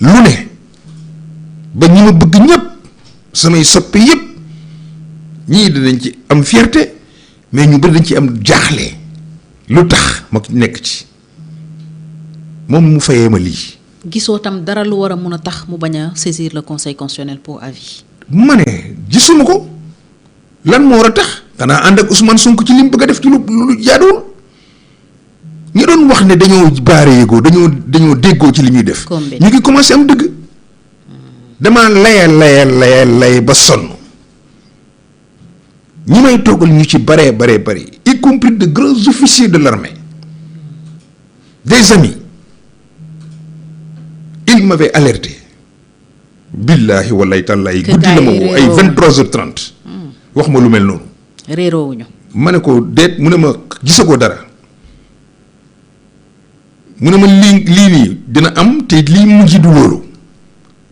lu ne ba ñi ma bëgg ñëpp samay soppe yëpp ñii dinañ ci am fierté mais ñu bëri dañ ci am jaaxle lu tax ma nekk ci moom mu fayee ma lii. gisoo tam dara lu war a mun a tax mu bañ a saisir le conseil constitutionnel pour avis. ma ne gisuma ko lan moo war a tax xanaa ànd ak Ousmane Sonko ci li mu bëgg a def ci lu jaaduwul ñi doon wax ne dañoo baare yëgoo dañoo déggoo ci li ñuy def. ñu ngi commencé am dëgg. dama lay ba sonn ñi may toogal ñu ci baree y compris de grands officiers de l'armée des amis ils m'avaient alerté billahi wallahi tallahi guddi la ma woo ay 23h30 wax ma lu mel noonu réeroowuñu ma ne ko déet mu ne ma gisagoo dara mu ne ma lii nii dina am te lii mujj du loolu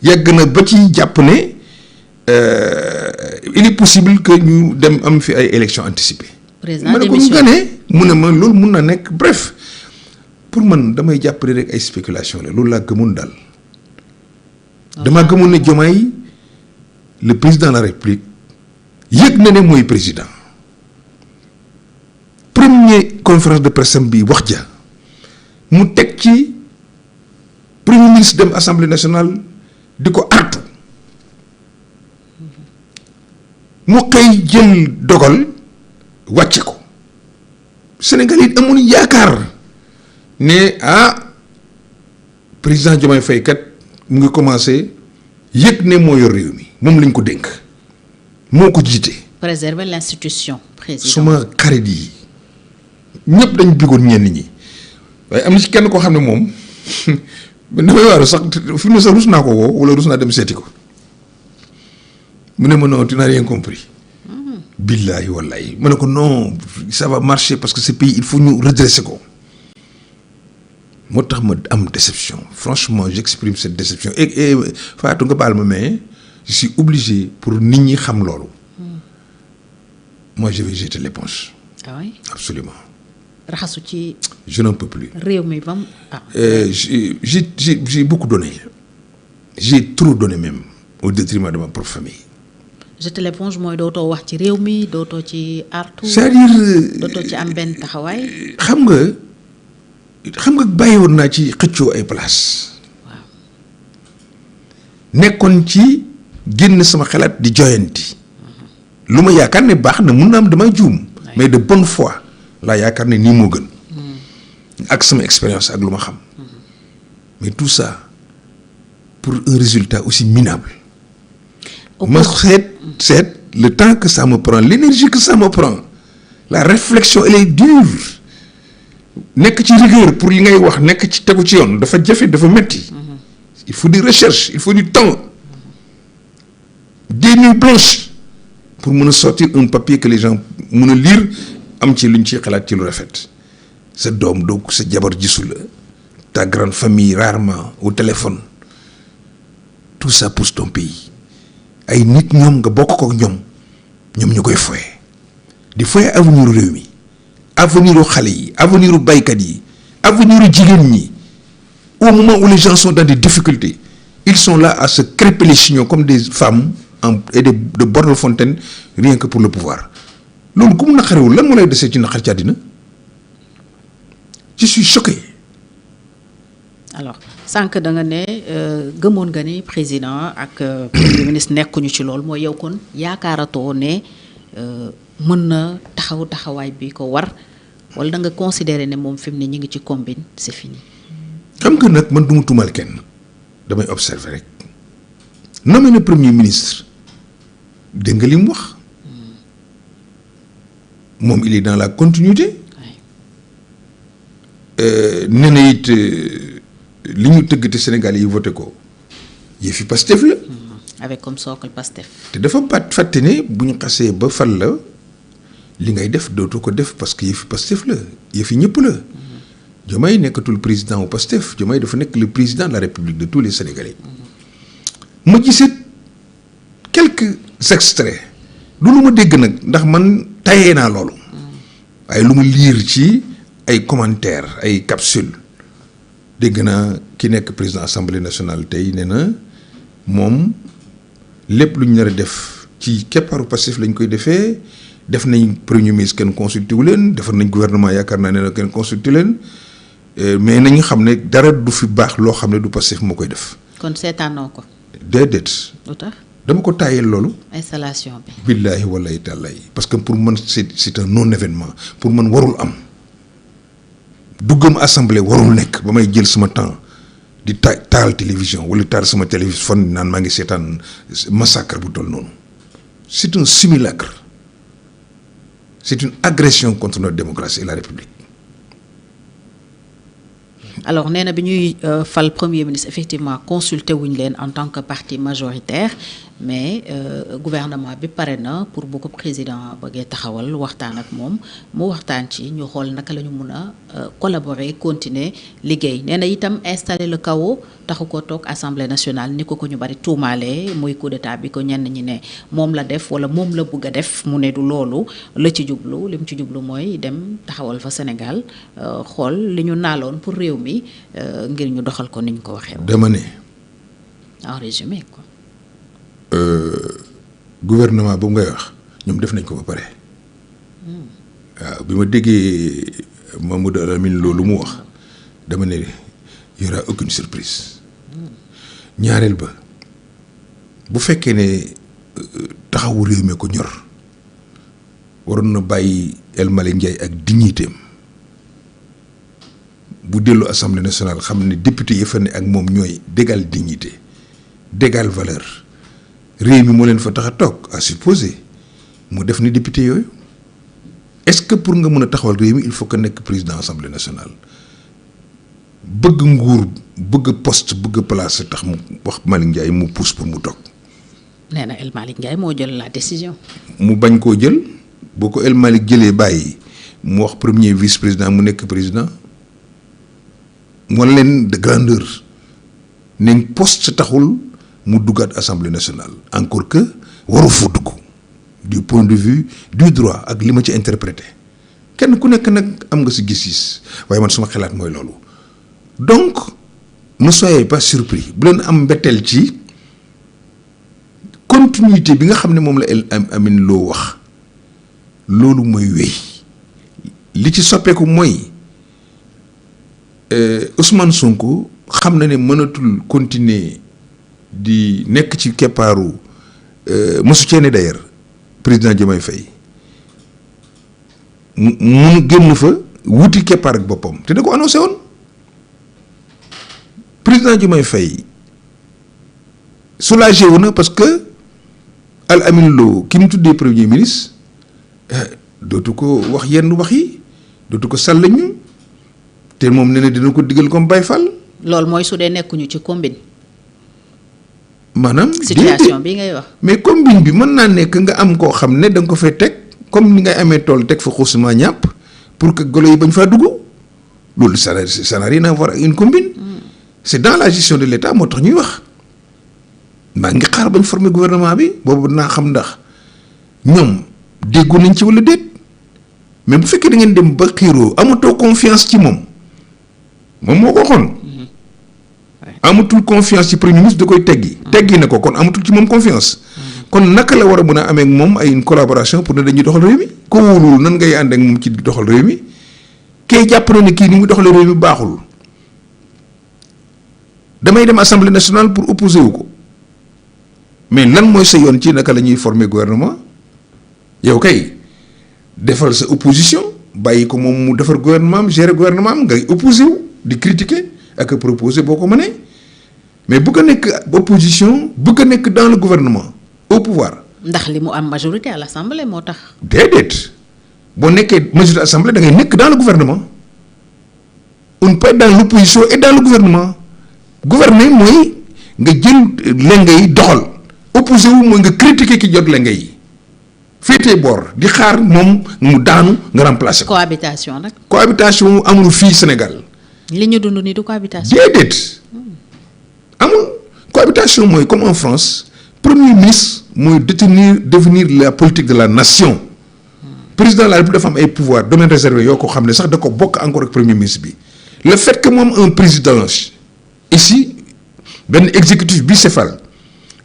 yàgg na ba ci jàpp ne il est possible que ñu dem am fi ay élections anticipées. président ma ne ko nga ne mu ne ma loolu mun na nekk bref pour man damay jàpp rek ay spéculation la loolu laa gëmoon daal. damaa gëmoon ne Diomaye le président de la République yëg na ne mooy président première conférence de presse bi wax ja mu teg ci premier ministre dem assemblée nationale di ko artu mu xëy jël dogal wàcce ko Sénégal yi amoon yaakaar ne président Diomaye Faye kat mu ngi commencé yëg ne moo yor réew mi moom lañ ko dénk moo ko jiite. préserver l'institution président. suma xarit yi ñëpp dañ bigoon ñenn ñi waaye am na ci kenn koo xam ne moom damay waaru sax fi mu ne sax rus naa ko woo wala rus naa dem seeti ko mu ne ma non tu n'as rien compris. billahi wallahi ma ne ko non ça va marcher parce que ce pays il faut ñu redresser ko. moo tax ma am déception franchement j'exprime cette déception et Fatou nga baal ma mais je suis obligé pour nit ñi xam loolu. moi je vais jeter l'éponge. ah oui absolument. raxasu ci. je n'en peux plus. réew mi bam j'ai beaucoup donné. j'ai trop donné même au détriment de ma propre famille. jeter l'éponge mooy dootoo wax ci réew mi dootoo ci artu. c'est-à-dire dootoo ci am benn taxawaay. xam nga bàyyi woon naa ci xëccoo ay place waaw nekkoon ci génn sama xalaat di joyanti lu ma yaakaar ne baax na mun na am damay juum mais de bonne foi laa yaakaar ne nii moo gën ak sama expérience ak lu ma xam mais tout ça pour un résultat aussi minable ma seet le temps que ça me prend l'énergie que ça me prend la réflexion elle est dure nekk ci rigueur pour li ngay wax nekk ci tegu ci yoon dafa jafe dafa metti il faut des recherches il faut du temps des nuits blanches pour mën a sortir un papier que les gens mën a lire am ci luñ ciy xalaat ci lu rafet sa doom donc sa jabar gisu la ta grande famille rarement au téléphone tout ça pousse ton pays ay nit ñoom nga bokk ko ñoom ñu koy foye di foye avenir réew mi avenir u xale yi avenir u baykat yi avenir u jigéen ñi au moment où les gens sont dans des difficultés ils sont là à se crêper les chignons comme des femmes et de bord de fontaine rien que pour le pouvoir loolu ku mu naqariwul lan moo lay desee ci naqar ci àddina je suis choqué. alors sànq da nga ne gëmoon nga ni président ak premier ministre nekkuñu ci loolu mooy yow kon yaakaaratoo ne mën na taxawaay bi ko war wala da nga considérer ne moom fi mu ne ñu ngi ci combine c'est fini. xam nga nag man du ma tuumal kenn damay observer rek nommé na premier ministre dégg nga li mu wax moom il est dans la continuité. nee na it li ñu tëgg te Sénégal yi voté ko yëfi Pastef la. avec comme socle Pastef. te dafa fàtte ne bu ñu xasee ba fal la li ngay def dootoo ko def parce que yëfi Pastef la yëfi ñëpp la. Diomaye nekkatul président wu Pastef Diomaye dafa nekk le président de la République de tous les Sénégalais. ma gisee quelques extraits du lu ma dégg nag ndax man tayee naa loolu. waaye lu ma lire ci ay commentaires ay capsules dégg naa ki nekk président assemblée nationale tey nee na moom lépp lu ñu nar a def ci keppaaru Pastef lañ koy defee def nañ premier ministre kenn consulté wu leen defar nañ gouvernement yaakaar naa ne na kenn consulté leen mais nañu xam ne dara du fi baax loo xam ne du Pastef moo koy def. kon seetaanoo ko. déedéet. lu tax dama ko taayeel loolu. installation bi. billaahi wallaahi tàllaahi parce que pour man c'est un non événement pour man warul am duggam assemblée warul nekk ba may jël sama temps di taal télévision wala taal sama téléphone naan maa ngi seetaan massacre bu toll noonu c'est un simulacre c'est une agression contre notre démocratie et la République. alors nee na bi ñuy fal premier ministre effectivement consulté wuñ leen en tant que parti majoritaire mais gouvernement bi pare na pour bu ko président bëggee taxawal waxtaan ak moom mu waxtaan ci ñu xool naka la ñu mun a collaborer continuer liggéey nee na itam installer le chaos taxu ko toog assemblée nationale ni ko ñu bari tuumaalee muy coup d'état bi ko ñenn ñi ne moom la def wala moom la bëgg a def mu ne du loolu la ci jublu li mu ci jublu mooy dem taxawal fa Sénégal xool li ñu naaloon pour réew mi ngir ñu doxal ko ni ñu ko waxee. dama ne. en résumé quoi. Gouvernement boobu ngay wax ñoom def nañ ko ba pare. waaw bi ma déggee Mamadou Lamine loolu mu wax dama ne y aura aucune surprise. ñaareel ba bu fekkee ne taxawu réew mi ko ñor waroon na bàyyi El Malick Ndiaye ak dignitéem bu dellu assemblée nationale xam ne député yi fa ne ak moom ñooy d'égale dignité d'égale valeur réew mi moo leen fa tax a toog à supposer mu def ni député yooyu est-ce que pour nga mën a taxawal réew mi il faut que nekk président assemblée nationale bëgg nguur bëgg poste bëgg place tax mu wax Malick Ndiaye mu pousse pour mu toog. nee na El Malick Ndiaye moo jël la décision. mu bañ koo jël boo ko El Malick jëlee bàyyi mu wax premier vice président mu nekk président. moo leen de grandeur ne poste taxul mu duggaat assemblée nationale encore que waru fa dugg du point de vue du droit ak li ma ci interprété kenn ku nekk nag am nga si gis-gis waaye man suma xalaat mooy loolu donc ne soyez pas surpris bu leen am mbetteel ci continuité bi nga xam ne moom la El Amine Lo wax loolu mooy wéy li ci soppeeku mooy Ousmane Sonko xam na ne mënatul continuer di nekk ci keppaaru mosu ceene d'ailleurs président Diomaye Faye mu génn fa wuti keppaar ak boppam te da ko annoncé woon président Diomaye Faye soulagé wu na parce que Al Amine Lo ki mu tuddee premier ministre dootu ko wax yenn wax yi dootu ko sàllañu te moom nee na dina ko digal comme Baye Fall. loolu mooy su dee nekkuñu ci combine. maanaam situation bi ngay wax. mais combine bi mën naa nekk nga am koo xam ne da nga ko fay teg comme ni ngay amee tool teg fa xuusuma ñàpp pour que golo yi bañ faa dugg loolu ça n'a rien à voir ak une combine. c'est dans la gestion de l'État moo tax ñuy wax maa ngi xaar bañ former gouvernement bi boobu naa xam ndax ñoom déggoo nañ ci wala déet mais bu fekkee da ngeen dem ba xiiroo amatoo confiance ci moom moo ko waxoon. amatul confiance ci premier ministre da koy teggi na ko kon amatul ci moom confiance kon naka la war a mën a amee ak moom ay une collaboration pour ne dañuy doxal réew mi ko wóolul nan ngay ànd ak moom ci doxal réew mi kay jàpp na ne kii ni mu doxalee réew mi baaxul damay dem assemblée nationale pour opposer wu ko mais lan mooy sa yoon ci naka la ñuy former gouvernement yow kay defal sa opposition bàyyi ko moom mu defar gouvernement am gérer gouvernement am ngay opposer wu di critiquer ak proposer boo ko mënee mais bëgg a nekk opposition bëgg a nekk dans le gouvernement au pouvoir. ndax li mu am majorité à l'assemblée moo tax. déedéet boo nekkee majorité à l'assemblée da ngay nekk dans le gouvernement on peut être dans l'opposition et dans le gouvernement gouverner mooy nga jël lenge yi doxal opposé wu mooy nga critiquer ki jot lenge yi féetee boor di xaar moom mu daanu nga remplacer ko. cohabitation nag. cohabitation amul fii Sénégal. li ñu dund nii du cohabitation. déedéet amul cohabitation mooy comme en France premier ministre mooy devenir la politique de la nation président de la République dafa am ay pouvoir domaine réservé yoo ko xam ne sax da ko bokk encore ak premier ministre bi le fait que moom un président ici benn exécutif bicéphale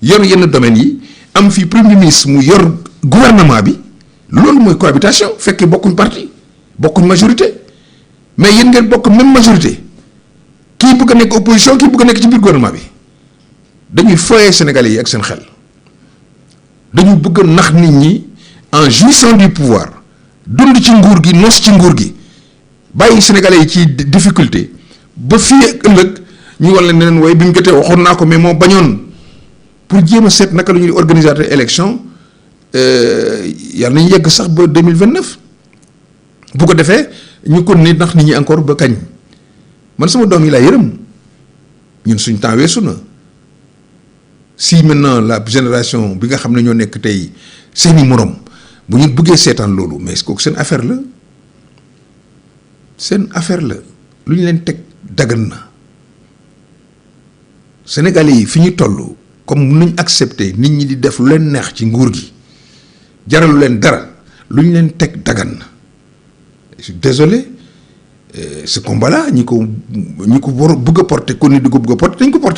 yor yenn domaines yi am fi premier ministre mu yor gouvernement bi loolu mooy cohabitation fekkee bokkuñ parti bokkuñ majorité mais yéen ngeen bokk même majorité kii bëgg a nekk opposition kii bëgg a nekk ci biir gouvernement bi dañuy foyee Sénégalais yi ak seen xel dañu bëgg a nax nit ñi en jouissant du pouvoir dund ci nguur gi nos ci nguur gi bàyyi Sénégalais yi ci difficulté ba fii ak ëllëg ñu war leen neneen way bi mu jotee waxoon naa ko mais moo bañoon pour jéem a seet naka la ñuy organiser élection yàlla nañu yegg sax ba 2029 bu ko defee ñu kon ni ndax nit ñi encore ba kañ man sama doom yi laa yërëm ñun suñ temps weesu na si maintenant la génération bi nga xam ne ñoo nekk tey seeni morom bu ñu bëggee seetaan loolu mais kooku seen affaire la lu ñu leen teg dagan na Sénégalais yi fi ñu toll comme nuñ accepté nit ñi di def lu leen neex ci nguur gi jaralu leen dara lu ñu leen teg dagan na je suis désolé ce combat là ñi ko war a bëgg a porter kon ni di ko bëgg a porter dañ ko porter